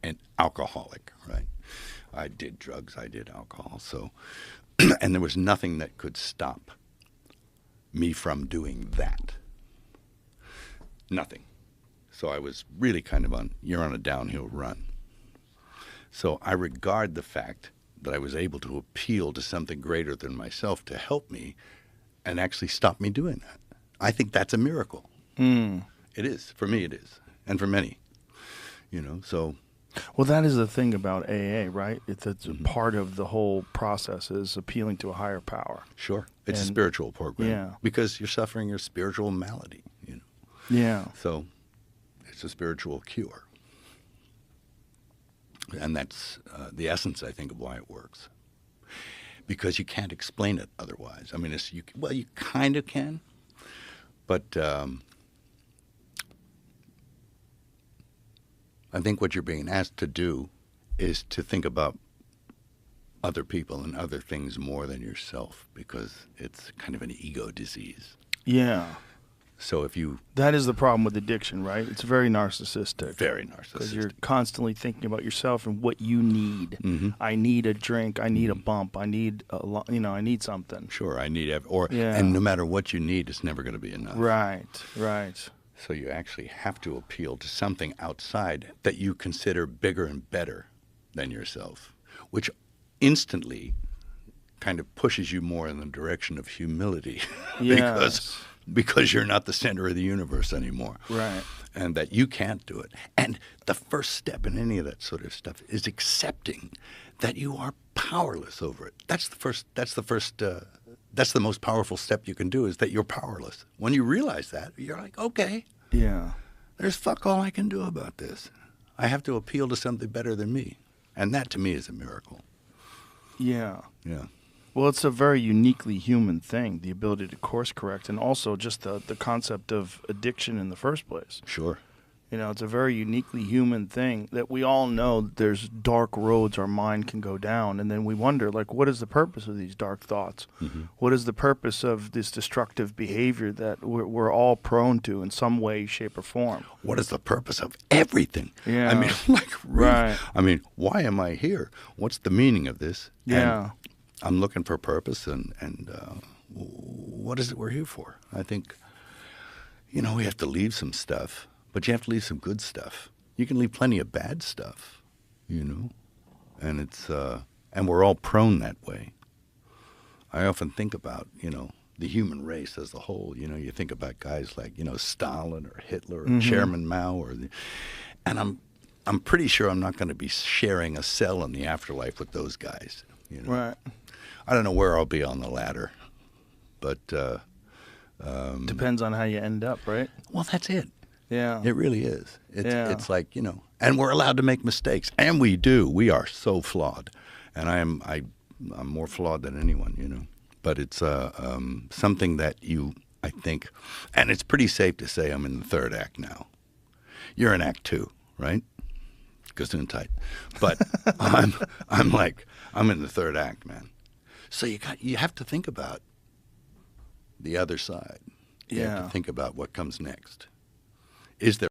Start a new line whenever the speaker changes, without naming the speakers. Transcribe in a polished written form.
an alcoholic, right? I did drugs, I did alcohol, so, and there was nothing that could stop me from doing that. Nothing. So I was really kind of you're on a downhill run. So I regard the fact that I was able to appeal to something greater than myself to help me and actually stop me doing that. I think that's a miracle.
Mm.
It is. For me, it is. And for many, so.
Well, that is the thing about AA, right? It's
Mm-hmm.
part of the whole process is appealing to a higher power.
Sure. It's a spiritual program.
Yeah.
Because you're suffering a spiritual malady,
Yeah.
So it's a spiritual cure. And that's the essence, I think, of why it works. Because you can't explain it otherwise. I mean, you kind of can, but I think what you're being asked to do is to think about other people and other things more than yourself, because it's kind of an ego disease.
Yeah.
So if you...
That is the problem with addiction, right? It's very narcissistic.
Very narcissistic.
Because you're constantly thinking about yourself and what you need.
Mm-hmm.
I need a drink. I need a bump. I need I need something.
Sure, I need... And no matter what you need, it's never going to be enough.
Right.
So you actually have to appeal to something outside that you consider bigger and better than yourself, which instantly kind of pushes you more in the direction of humility.
Yes.
because you're not the center of the universe anymore.
Right.
And that you can't do it. And the first step in any of that sort of stuff is accepting that you are powerless over it. That's the most powerful step you can do, is that you're powerless. When you realize that, you're like, okay,
Yeah.
there's fuck all I can do about this. I have to appeal to something better than me. And that, to me, is a miracle.
Yeah.
Yeah.
Well, it's a very uniquely human thing, the ability to course correct, and also just the concept of addiction in the first place.
Sure.
It's a very uniquely human thing that we all know there's dark roads our mind can go down, and then we wonder, like, what is the purpose of these dark thoughts?
Mm-hmm.
What is the purpose of this destructive behavior that we're all prone to in some way, shape, or form?
What is the purpose of everything?
Yeah.
I mean, like, really?
Right.
I mean, why am I here? What's the meaning of this?
Yeah.
And I'm looking for purpose, and what is it we're here for? I think, we have to leave some stuff, but you have to leave some good stuff. You can leave plenty of bad stuff, and it's and we're all prone that way. I often think about, the human race as a whole. You think about guys like, Stalin or Hitler or
Mm-hmm.
Chairman Mao, and I'm pretty sure I'm not going to be sharing a cell in the afterlife with those guys.
Right.
I don't know where I'll be on the ladder, but
Depends on how you end up, right?
well, that's it.
Yeah.
It really is.
Yeah.
It's like, and we're allowed to make mistakes, and we do. We are so flawed, and I'm more flawed than anyone, But it's something that I think, and it's pretty safe to say I'm in the third act now. You're in act 2, right? Gesundheit. But I'm in the third act, man. So you have to think about the other side. You have to think about what comes next. Is there